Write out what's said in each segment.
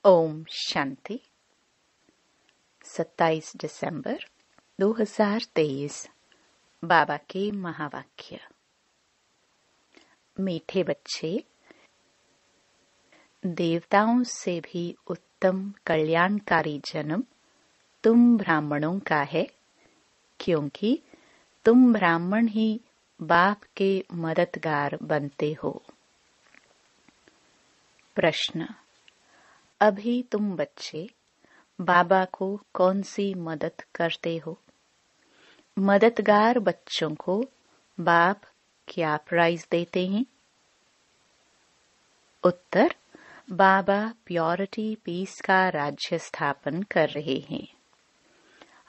ओम शांति। 27 दिसंबर 2023। बाबा के महावाक्य। मीठे बच्चे, देवताओं से भी उत्तम कल्याणकारी जन्म तुम ब्राह्मणों का है, क्योंकि तुम ब्राह्मण ही बाप के मददगार बनते हो। प्रश्न। अभी तुम बच्चे बाबा को कौन सी मदद करते हो? मददगार बच्चों को बाप क्या प्राइज देते हैं? उत्तर। बाबा प्योरिटी पीस का राज्य स्थापन कर रहे हैं।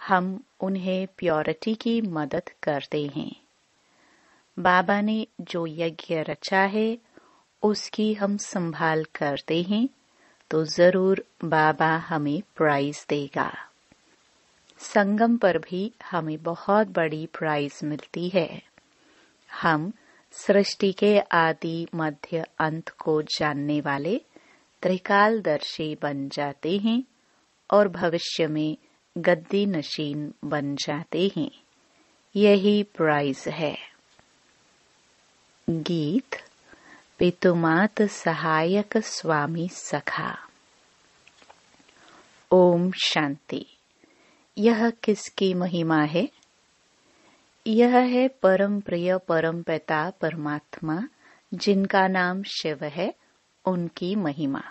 हम उन्हें प्योरिटी की मदद करते हैं। बाबा ने जो यज्ञ रचा है उसकी हम संभाल करते हैं, तो जरूर बाबा हमें प्राइज देगा। संगम पर भी हमें बहुत बड़ी प्राइज मिलती है। हम सृष्टि के आदि मध्य अंत को जानने वाले त्रिकालदर्शी बन जाते हैं और भविष्य में गद्दी नशीन बन जाते हैं। यही प्राइज है। गीत। पितुमात सहायक स्वामी सखा। ओम शांति। यह किसकी महिमा है? यह है परम प्रिय परम पिता परमात्मा, जिनका नाम शिव है, उनकी महिमा।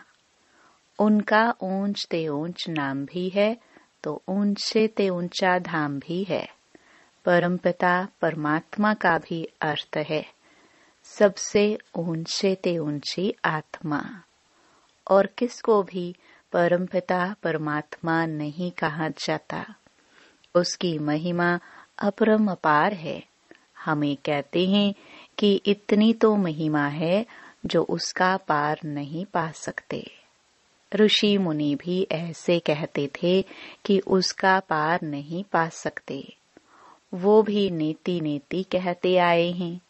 उनका ऊंच ते ऊंच नाम भी है, तो ऊंचे ते ऊंचा धाम भी है। परम पिता परमात्मा का भी अर्थ है सबसे ऊंचे ते ऊंची आत्मा। और किसको भी परमपिता परमात्मा नहीं कहा जाता। उसकी महिमा अपरम अपार है। हमें कहते हैं कि इतनी तो महिमा है जो उसका पार नहीं पा सकते। ऋषि मुनि भी ऐसे कहते थे कि उसका पार नहीं पा सकते। वो भी नेति नेति कहते आए हैं।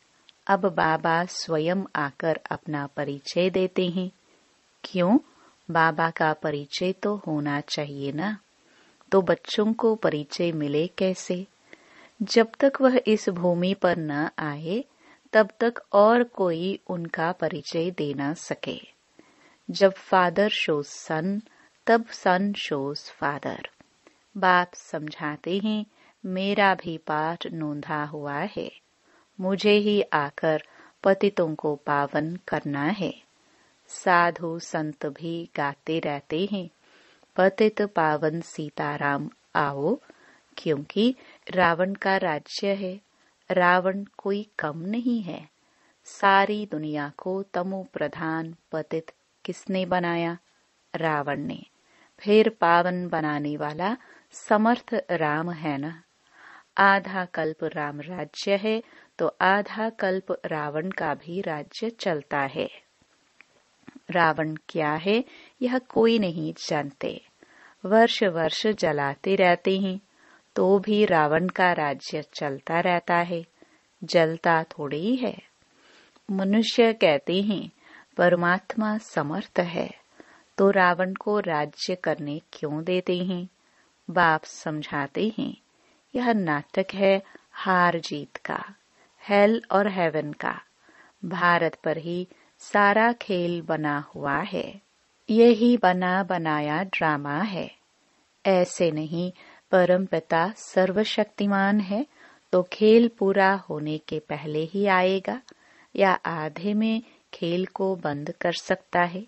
अब बाबा स्वयं आकर अपना परिचय देते हैं। क्यों? बाबा का परिचय तो होना चाहिए ना। तो बच्चों को परिचय मिले कैसे? जब तक वह इस भूमि पर न आए तब तक और कोई उनका परिचय दे न सके। जब फादर शोज सन, तब सन शोज फादर। बाप समझाते हैं, मेरा भी पाठ नोंधा हुआ है। मुझे ही आकर पतितों को पावन करना है। साधु संत भी गाते रहते हैं, पतित पावन सीताराम आओ, क्योंकि रावण का राज्य है। रावण कोई कम नहीं है। सारी दुनिया को तमो प्रधान पतित किसने बनाया? रावण ने। फिर पावन बनाने वाला समर्थ राम है ना। आधा कल्प राम राज्य है, तो आधा कल्प रावण का भी राज्य चलता है। रावण क्या है यह कोई नहीं जानते। वर्ष वर्ष जलाते रहते हैं तो भी रावण का राज्य चलता रहता है, जलता थोड़ी ही है। मनुष्य कहते हैं परमात्मा समर्थ है, तो रावण को राज्य करने क्यों देते हैं? बाप समझाते हैं, यह नाटक है हार जीत का, हेल और हेवन का। भारत पर ही सारा खेल बना हुआ है। यही बना बनाया ड्रामा है। ऐसे नहीं, परमपिता सर्वशक्तिमान है तो खेल पूरा होने के पहले ही आएगा या आधे में खेल को बंद कर सकता है।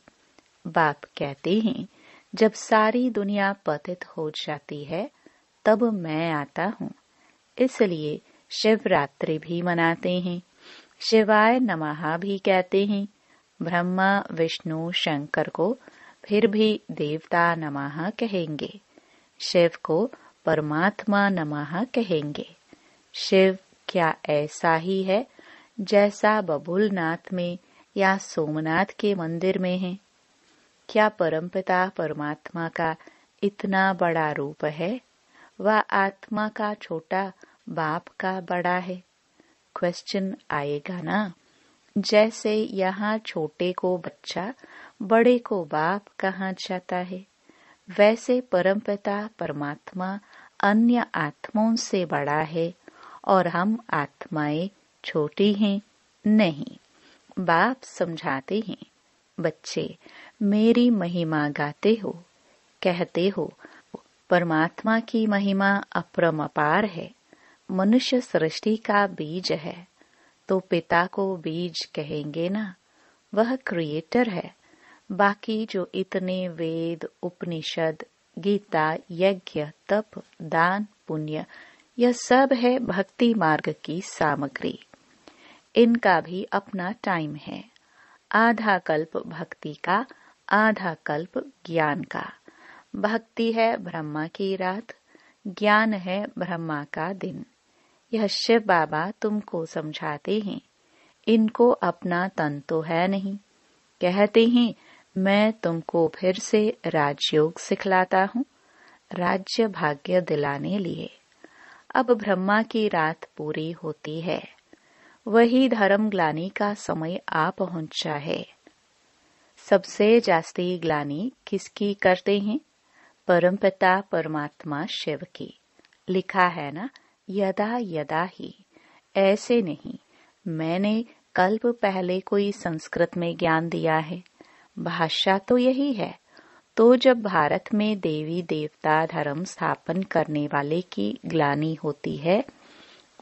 बाप कहते हैं, जब सारी दुनिया पतित हो जाती है तब मैं आता हूँ। इसलिए शिवरात्रि भी मनाते हैं, शिवाय नमः भी कहते हैं। ब्रह्मा विष्णु शंकर को फिर भी देवता नमः कहेंगे। शिव को परमात्मा नमः कहेंगे। शिव क्या ऐसा ही है जैसा बबुलनाथ में या सोमनाथ के मंदिर में है? क्या परमपिता परमात्मा का इतना बड़ा रूप है? वह आत्मा का छोटा, बाप का बड़ा है? क्वेश्चन आएगा ना। जैसे यहाँ छोटे को बच्चा, बड़े को बाप कहा जाता है, वैसे परमपिता परमात्मा अन्य आत्माओं से बड़ा है और हम आत्माएं छोटी हैं। नहीं, बाप समझाते हैं, बच्चे मेरी महिमा गाते हो, कहते हो परमात्मा की महिमा अपरंपार है। मनुष्य सृष्टि का बीज है, तो पिता को बीज कहेंगे ना, वह क्रिएटर है। बाकी जो इतने वेद, उपनिषद, गीता, यज्ञ, तप, दान, पुण्य, यह सब है भक्ति मार्ग की सामग्री। इनका भी अपना टाइम है, आधा कल्प भक्ति का, आधा कल्प ज्ञान का। भक्ति है ब्रह्मा की रात, ज्ञान है ब्रह्मा का दिन। यह शिव बाबा तुमको समझाते हैं। इनको अपना तन तो है नहीं। कहते हैं मैं तुमको फिर से राजयोग सिखलाता हूँ, राज्य भाग्य दिलाने लिए। अब ब्रह्मा की रात पूरी होती है, वही धर्म ग्लानि का समय आ पहुंचा है। सबसे जास्ती ग्लानि किसकी करते हैं? परमपिता परमात्मा शिव की। लिखा है ना, यदा यदा ही। ऐसे नहीं, मैंने कल्प पहले कोई संस्कृत में ज्ञान दिया है, भाषा तो यही है। तो जब भारत में देवी देवता धर्म स्थापन करने वाले की ग्लानि होती है,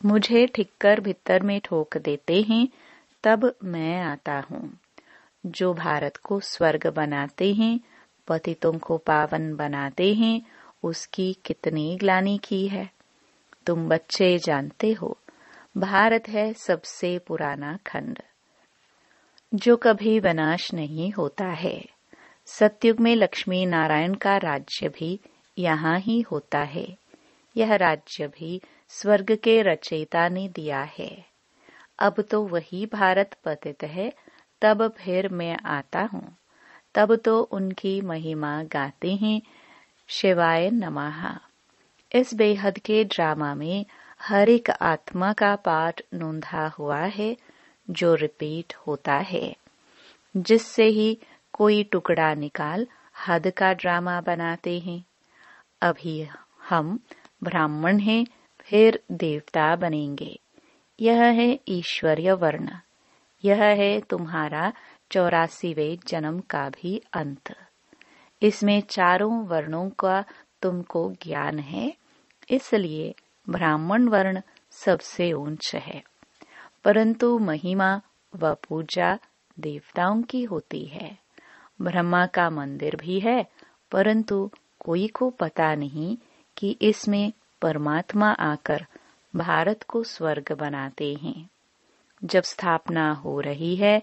मुझे ठिक्कर भीतर में ठोक देते हैं, तब मैं आता हूँ। जो भारत को स्वर्ग बनाते हैं, पतितों को पावन बनाते हैं, उसकी कितनी ग्लानि की है। तुम बच्चे जानते हो, भारत है सबसे पुराना खंड, जो कभी विनाश नहीं होता है। सतयुग में लक्ष्मी नारायण का राज्य भी यहाँ ही होता है। यह राज्य भी स्वर्ग के रचयिता ने दिया है। अब तो वही भारत पतित है, तब फिर मैं आता हूँ, तब तो उनकी महिमा गाते हैं। शिवाय नमः। इस बेहद के ड्रामा में हर एक आत्मा का पाठ नोंधा हुआ है, जो रिपीट होता है, जिससे ही कोई टुकड़ा निकाल हद का ड्रामा बनाते हैं। अभी हम ब्राह्मण हैं, फिर देवता बनेंगे। यह है ईश्वरीय वर्ण। यह है तुम्हारा 84वें जन्म का भी अंत। इसमें चारों वर्णों का तुमको ज्ञान है, इसलिए ब्राह्मण वर्ण सबसे ऊंच है। परंतु महिमा व पूजा देवताओं की होती है। ब्रह्मा का मंदिर भी है, परंतु कोई को पता नहीं कि इसमें परमात्मा आकर भारत को स्वर्ग बनाते हैं। जब स्थापना हो रही है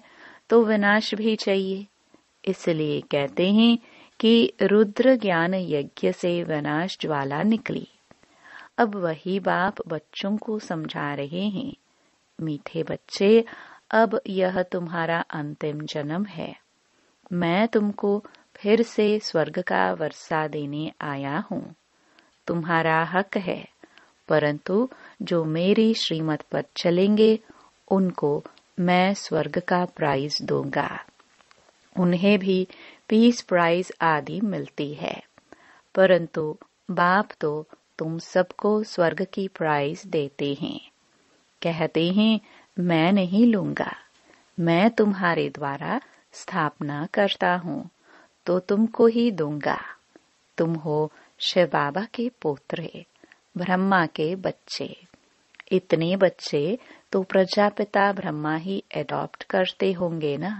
तो विनाश भी चाहिए, इसलिए कहते हैं कि रुद्र ज्ञान यज्ञ से विनाश ज्वाला निकली। अब वही बाप बच्चों को समझा रहे हैं, मीठे बच्चे, अब यह तुम्हारा अंतिम जन्म है। मैं तुमको फिर से स्वर्ग का वर्षा देने आया हूँ। तुम्हारा हक है, परंतु जो मेरी श्रीमत पर चलेंगे उनको मैं स्वर्ग का प्राइज दूंगा। उन्हें भी पीस प्राइज आदि मिलती है, परंतु बाप तो तुम सबको स्वर्ग की प्राइज देते हैं। कहते हैं मैं नहीं लूंगा, मैं तुम्हारे द्वारा स्थापना करता हूँ, तो तुमको ही दूंगा। तुम हो शिव बाबा के पोत्रे, ब्रह्मा के बच्चे। इतने बच्चे तो प्रजापिता ब्रह्मा ही एडॉप्ट करते होंगे ना।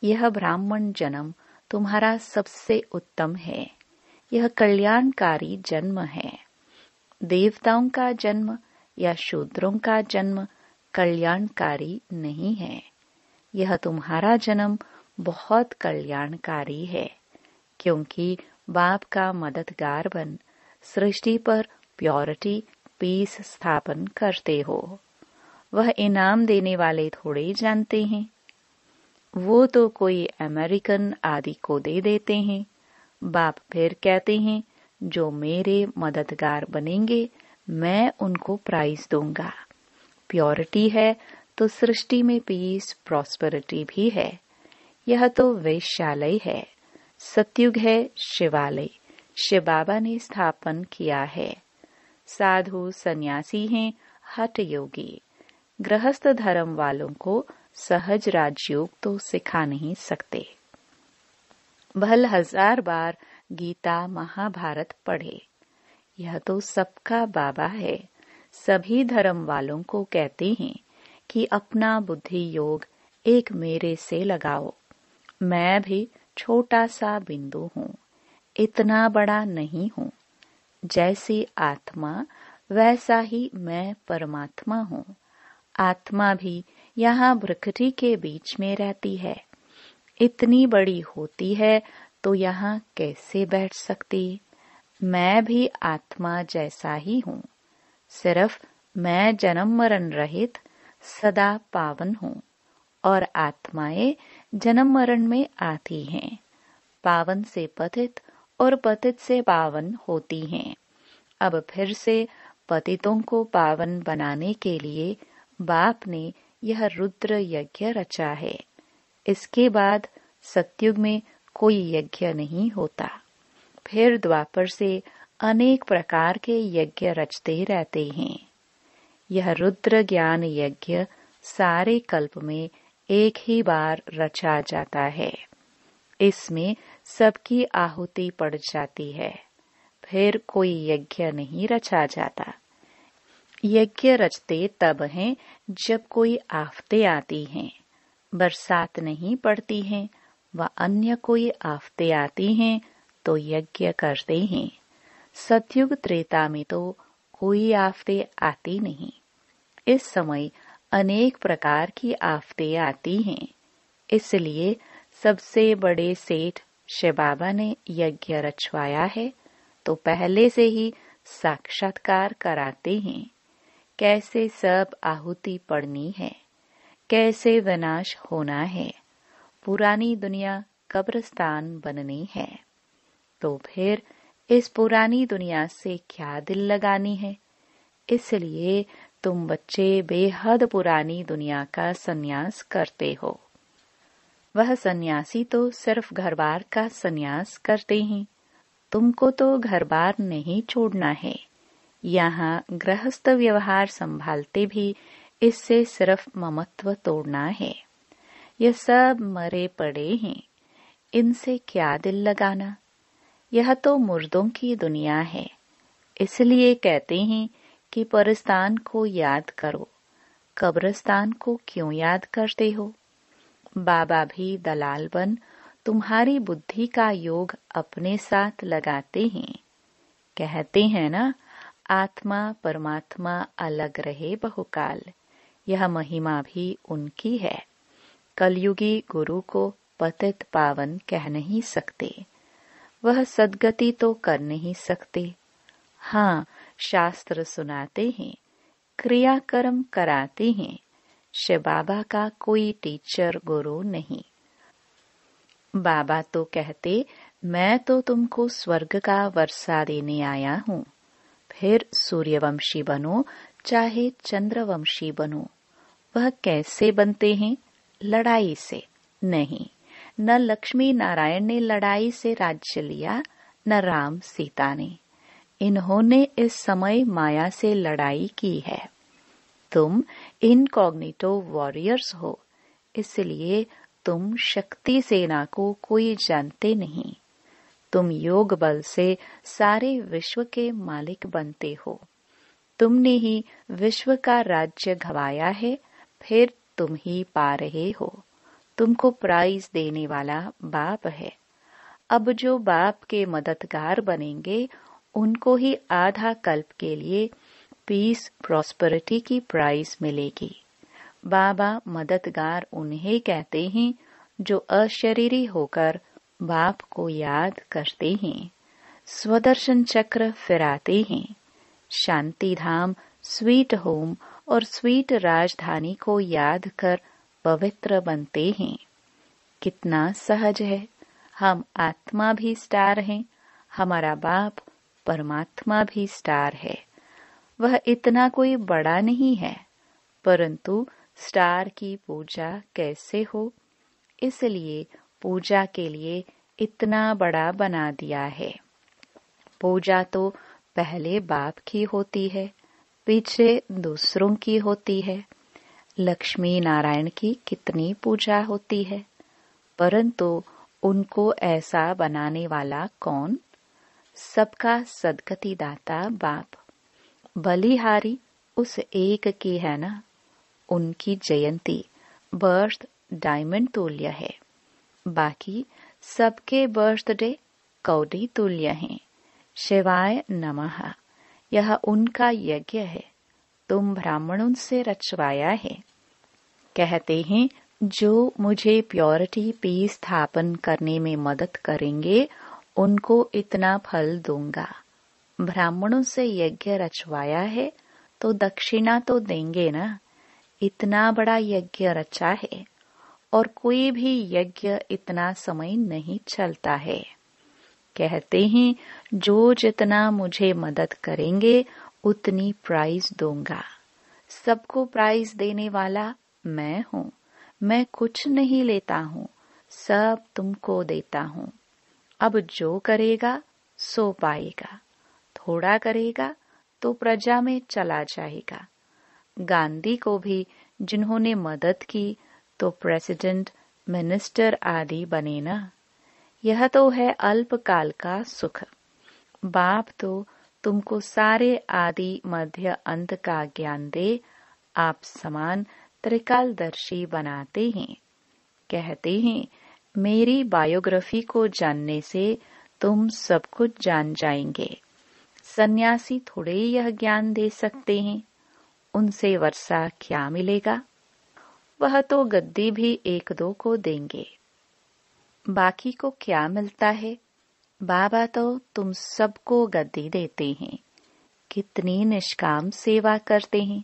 यह ब्राह्मण जन्म तुम्हारा सबसे उत्तम है। यह कल्याणकारी जन्म है। देवताओं का जन्म या शूद्रों का जन्म कल्याणकारी नहीं है। यह तुम्हारा जन्म बहुत कल्याणकारी है, क्योंकि बाप का मददगार बन सृष्टि पर प्योरिटी पीस स्थापन करते हो। वह इनाम देने वाले थोड़े जानते हैं, वो तो कोई अमेरिकन आदि को दे देते हैं। बाप फिर कहते हैं जो मेरे मददगार बनेंगे मैं उनको प्राइज दूंगा। प्योरिटी है तो सृष्टि में पीस प्रॉस्पेरिटी भी है। यह तो वैश्यालय है। सतयुग है शिवालय, शिव बाबा ने स्थापन किया है। साधु सन्यासी हैं हठ योगी। गृहस्थ धर्म वालों को सहज राजयोग तो सिखा नहीं सकते। भल 1000 बार गीता महाभारत पढ़े, यह तो सबका बाबा है। सभी धर्म वालों को कहते हैं कि अपना बुद्धि योग एक मेरे से लगाओ। मैं भी छोटा सा बिंदु हूँ, इतना बड़ा नहीं हूँ। जैसी आत्मा वैसा ही मैं परमात्मा हूँ। आत्मा भी यहाँ भ्रकुटी के बीच में रहती है। इतनी बड़ी होती है तो यहाँ कैसे बैठ सकती? मैं भी आत्मा जैसा ही हूँ, सिर्फ मैं जन्म मरण रहित सदा पावन हूँ और आत्माएं जन्म मरण में आती हैं। पावन से पतित और पतित से पावन होती हैं। अब फिर से पतितों को पावन बनाने के लिए बाप ने यह रुद्र यज्ञ रचा है। इसके बाद सतयुग में कोई यज्ञ नहीं होता। फिर द्वापर से अनेक प्रकार के यज्ञ रचते रहते हैं। यह रुद्र ज्ञान यज्ञ सारे कल्प में एक ही बार रचा जाता है। इसमें सबकी आहुति पड़ जाती है। फिर कोई यज्ञ नहीं रचा जाता। यज्ञ रचते तब हैं जब कोई आफतें आती हैं, बरसात नहीं पड़ती हैं व अन्य कोई आफतें आती हैं तो यज्ञ करते हैं। सतयुग त्रेता में तो कोई आफतें आती नहीं। इस समय अनेक प्रकार की आफतें आती हैं। इसलिए सबसे बड़े सेठ शिव बाबा ने यज्ञ रचवाया है तो पहले से ही साक्षात्कार कराते हैं। कैसे सब आहुति पड़नी है, कैसे विनाश होना है, पुरानी दुनिया कब्रिस्तान बननी है। तो फिर इस पुरानी दुनिया से क्या दिल लगानी है? इसलिए तुम बच्चे बेहद पुरानी दुनिया का संन्यास करते हो। वह सन्यासी तो सिर्फ घर बार का संन्यास करते हैं। तुमको तो घर बार नहीं छोड़ना है। यहाँ गृहस्थ व्यवहार संभालते भी इससे सिर्फ ममत्व तोड़ना है। यह सब मरे पड़े हैं, इनसे क्या दिल लगाना? यह तो मुर्दों की दुनिया है। इसलिए कहते हैं कि परस्तान को याद करो। कब्रिस्तान को क्यों याद करते हो? बाबा भी दलाल बन तुम्हारी बुद्धि का योग अपने साथ लगाते हैं। कहते हैं ना, आत्मा परमात्मा अलग रहे बहुकाल। यह महिमा भी उनकी है। कलयुगी गुरु को पतित पावन कह नहीं सकते। वह सद्गति तो कर नहीं सकते। हाँ, शास्त्र सुनाते हैं, क्रियाकर्म कराते हैं। शिव बाबा का कोई टीचर गुरु नहीं। बाबा तो कहते, मैं तो तुमको स्वर्ग का वर्षा देने आया हूँ। फिर सूर्यवंशी बनो चाहे चंद्रवंशी बनो। वह कैसे बनते हैं? लड़ाई से नहीं। न लक्ष्मी नारायण ने लड़ाई से राज्य लिया, न राम सीता ने। इन्होंने इस समय माया से लड़ाई की है। तुम इनकॉग्निटो वॉरियर्स हो, इसलिए तुम शक्ति सेना को कोई जानते नहीं। तुम योग बल से सारे विश्व के मालिक बनते हो। तुमने ही विश्व का राज्य घवाया है, फिर तुम ही पा रहे हो। तुमको प्राइज देने वाला बाप है। अब जो बाप के मददगार बनेंगे उनको ही आधा कल्प के लिए पीस प्रॉस्पेरिटी की प्राइज मिलेगी। बाबा मददगार उन्हें कहते हैं जो अशरीरी होकर बाप को याद करते हैं, स्वदर्शन चक्र फिराते हैं, शांति धाम, स्वीट होम और स्वीट राजधानी को याद कर पवित्र बनते हैं। कितना सहज है। हम आत्मा भी स्टार हैं, हमारा बाप परमात्मा भी स्टार है। वह इतना कोई बड़ा नहीं है, परंतु स्टार की पूजा कैसे हो, इसलिए पूजा के लिए इतना बड़ा बना दिया है। पूजा तो पहले बाप की होती है, पीछे दूसरों की होती है। लक्ष्मी नारायण की कितनी पूजा होती है, परंतु उनको ऐसा बनाने वाला कौन? सबका सदगति दाता बाप। बलिहारी उस एक की है ना। उनकी जयंती बर्थ डायमंड तुल्य है, बाकी सबके बर्थडे कौड़ी तुल्य हैं। शिवाय नमः। यह उनका यज्ञ है, तुम ब्राह्मणों से रचवाया है। कहते हैं जो मुझे प्योरिटी पीस स्थापन करने में मदद करेंगे उनको इतना फल दूंगा। ब्राह्मणों से यज्ञ रचवाया है तो दक्षिणा तो देंगे ना। इतना बड़ा यज्ञ रचा है और कोई भी यज्ञ इतना समय नहीं चलता है। कहते हैं जो जितना मुझे मदद करेंगे उतनी प्राइज दूंगा। सबको प्राइज देने वाला मैं हूँ। मैं कुछ नहीं लेता हूँ, सब तुमको देता हूँ। अब जो करेगा सो पाएगा, थोड़ा करेगा तो प्रजा में चला जाएगा। गांधी को भी जिन्होंने मदद की तो प्रेसिडेंट, मिनिस्टर आदि बने ना। यह तो है अल्पकाल का सुख। बाप तो तुमको सारे आदि मध्य अंत का ज्ञान दे, आप समान त्रिकालदर्शी बनाते हैं। कहते हैं मेरी बायोग्राफी को जानने से तुम सब कुछ जान जाएंगे। सन्यासी थोड़े यह ज्ञान दे सकते हैं, उनसे वर्षा क्या मिलेगा? वह तो गद्दी भी एक दो को देंगे, बाकी को क्या मिलता है? बाबा तो तुम सबको गद्दी देते हैं। कितनी निष्काम सेवा करते हैं।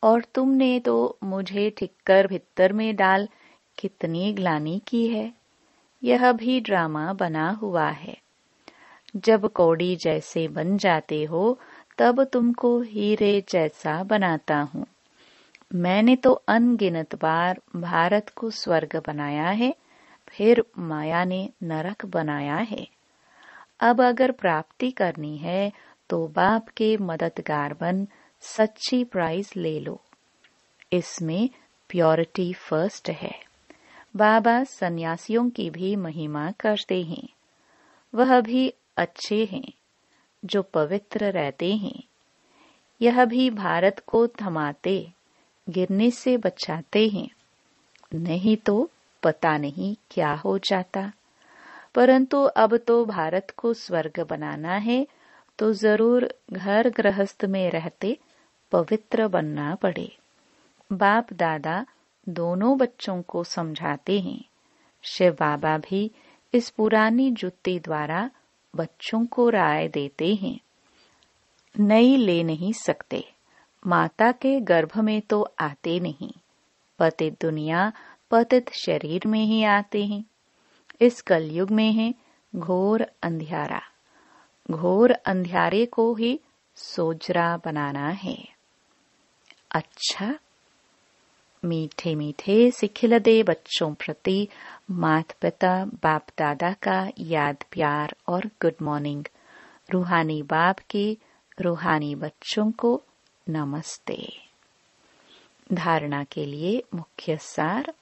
और तुमने तो मुझे ठिक्कर भित्तर में डाल कितनी ग्लानि की है। यह भी ड्रामा बना हुआ है। जब कौड़ी जैसे बन जाते हो तब तुमको हीरे जैसा बनाता हूँ। मैंने तो अनगिनत बार भारत को स्वर्ग बनाया है, फिर माया ने नरक बनाया है। अब अगर प्राप्ति करनी है तो बाप के मददगार बन सच्ची प्राइज ले लो। इसमें प्योरिटी फर्स्ट है। बाबा सन्यासियों की भी महिमा करते हैं। वह भी अच्छे हैं जो पवित्र रहते हैं। यह भी भारत को थमाते, गिरने से बचाते हैं। नहीं तो पता नहीं क्या हो जाता। परंतु अब तो भारत को स्वर्ग बनाना है तो जरूर घर गृहस्थ में रहते पवित्र बनना पड़े। बाप दादा दोनों बच्चों को समझाते हैं। शिव बाबा भी इस पुरानी जुत्ती द्वारा बच्चों को राय देते हैं। नई ले नहीं सकते, माता के गर्भ में तो आते नहीं। पतित दुनिया पतित शरीर में ही आते हैं। इस कलयुग में है घोर अंधियारा। घोर अंधियारे को ही सोजरा बनाना है। अच्छा, मीठे मीठे सिखिलदे बच्चों प्रति माता पिता बाप दादा का याद प्यार और गुड मॉर्निंग। रूहानी बाप की रूहानी बच्चों को नमस्ते। धारणा के लिए मुख्य सार।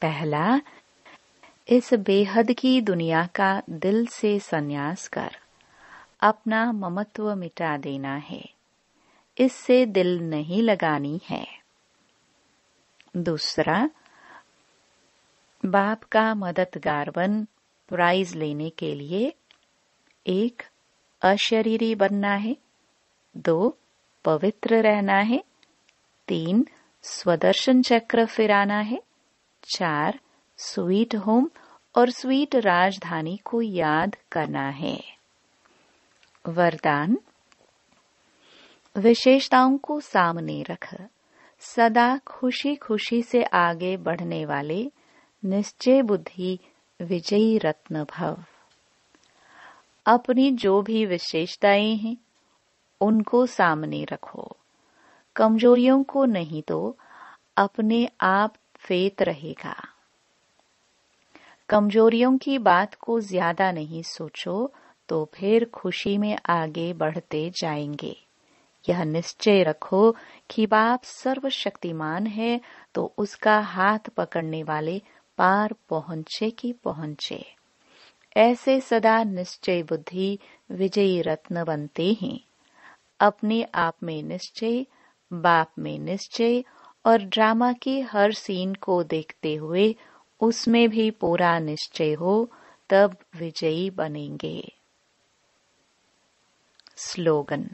पहला, इस बेहद की दुनिया का दिल से संन्यास कर अपना ममत्व मिटा देना है। इससे दिल नहीं लगानी है। दूसरा, बाप का मददगार बन प्राइज लेने के लिए 1. अशरीरी बनना है। 2. पवित्र रहना है। 3. स्वदर्शन चक्र फिराना है। 4. स्वीट होम और स्वीट राजधानी को याद करना है। वरदान, विशेषताओं को सामने रख सदा खुशी खुशी से आगे बढ़ने वाले निश्चय बुद्धि विजयी रत्न भव। अपनी जो भी विशेषताएं हैं उनको सामने रखो, कमजोरियों को नहीं तो अपने आप फेत रहेगा। कमजोरियों की बात को ज्यादा नहीं सोचो तो फिर खुशी में आगे बढ़ते जाएंगे। यह निश्चय रखो कि बाप सर्वशक्तिमान है तो उसका हाथ पकड़ने वाले पार पहुंचे कि पहुंचे। ऐसे सदा निश्चय बुद्धि विजयी रत्न बनते हैं। अपने आप में निश्चय, बाप में निश्चय और ड्रामा की हर सीन को देखते हुए उसमें भी पूरा निश्चय हो, तब विजयी बनेंगे। स्लोगन।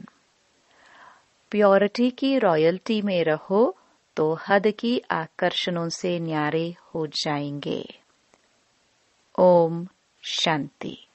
प्योरिटी की रॉयल्टी में रहो तो हद की आकर्षणों से न्यारे हो जाएंगे। ओम शांति।